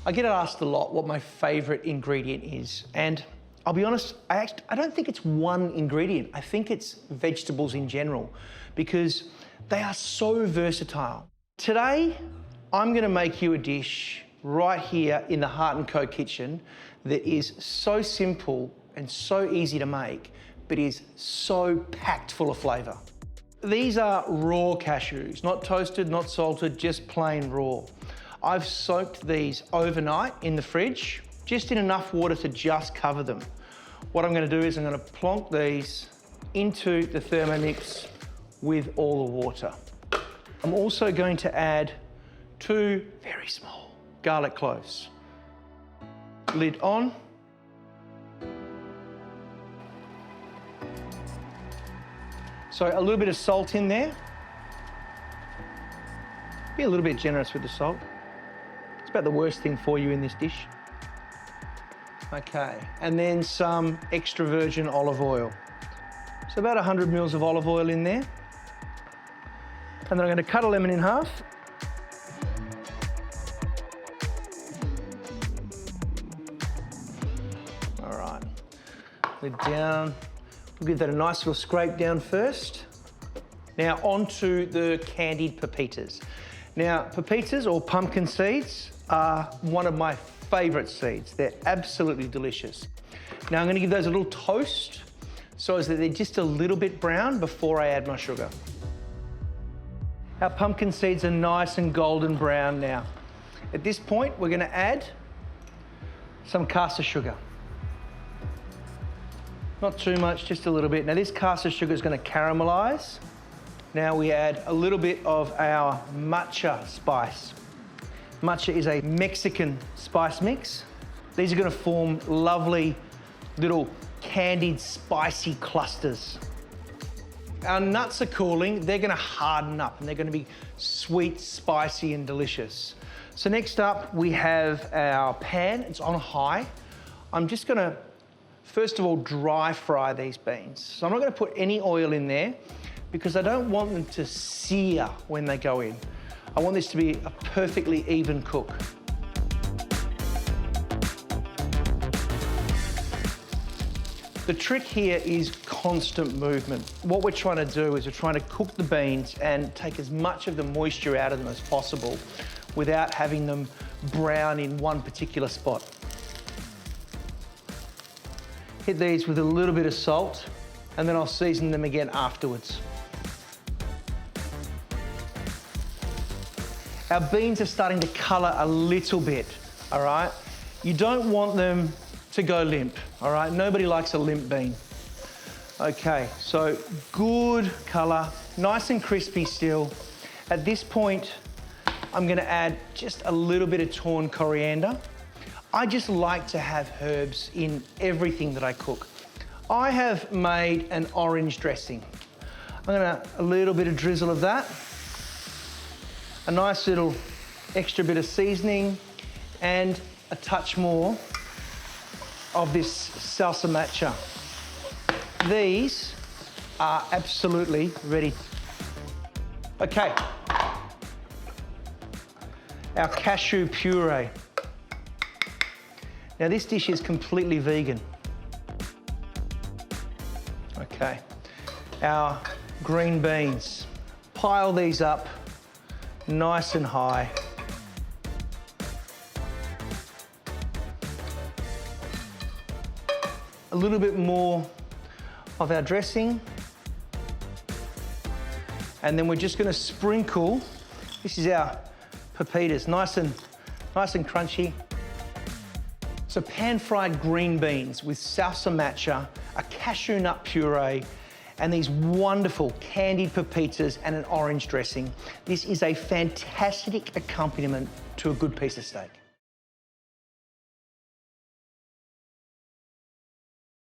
I get asked a lot what my favourite ingredient is, and I'll be honest, I don't think it's one ingredient. I think it's vegetables in general, because they are so versatile. Today, I'm going to make you a dish right here in the Heart & Co kitchen that is so simple and so easy to make, but is so packed full of flavour. These are raw cashews, not toasted, not salted, just plain raw. I've soaked these overnight in the fridge, just in enough water to just cover them. What I'm going to do is I'm going to plonk these into the Thermomix with all the water. I'm also going to add 2 very small garlic cloves. Lid on. So a little bit of salt in there. Be a little bit generous with the salt. It's about the worst thing for you in this dish. Okay, and then some extra virgin olive oil. So about 100 mils of olive oil in there. And then I'm going to cut a lemon in half. All right, lid down. We'll give that a nice little scrape down first. Now onto the candied pepitas. Now, pepitas or pumpkin seeds are one of my favourite seeds. They're absolutely delicious. Now I'm going to give those a little toast so as that they're just a little bit brown before I add my sugar. Our pumpkin seeds are nice and golden brown now. At this point, we're going to add some caster sugar. Not too much, just a little bit. Now this caster sugar is going to caramelise. Now we add a little bit of our matcha spice. Matcha is a Mexican spice mix. These are going to form lovely little candied spicy clusters. Our nuts are cooling, they're going to harden up and they're going to be sweet, spicy and delicious. So next up we have our pan, it's on high. I'm just going to first of all dry fry these beans. So I'm not going to put any oil in there because I don't want them to sear when they go in. I want this to be a perfectly even cook. The trick here is constant movement. What we're trying to do is we're trying to cook the beans and take as much of the moisture out of them as possible without having them brown in one particular spot. Hit these with a little bit of salt and then I'll season them again afterwards. Our beans are starting to colour a little bit, all right? You don't want them to go limp, all right? Nobody likes a limp bean. Okay, so good colour, nice and crispy still. At this point, I'm gonna add just a little bit of torn coriander. I just like to have herbs in everything that I cook. I have made an orange dressing. A little bit of drizzle of that. A nice little extra bit of seasoning and a touch more of this salsa matcha. These are absolutely ready. Okay, our cashew puree. Now this dish is completely vegan. Okay, our green beans. Pile these up nice and high. A little bit more of our dressing. And then we're just going to sprinkle. This is our pepitas, nice and crunchy. So pan-fried green beans with salsa matcha, a cashew nut puree, and these wonderful candied pepitas and an orange dressing. This is a fantastic accompaniment to a good piece of steak.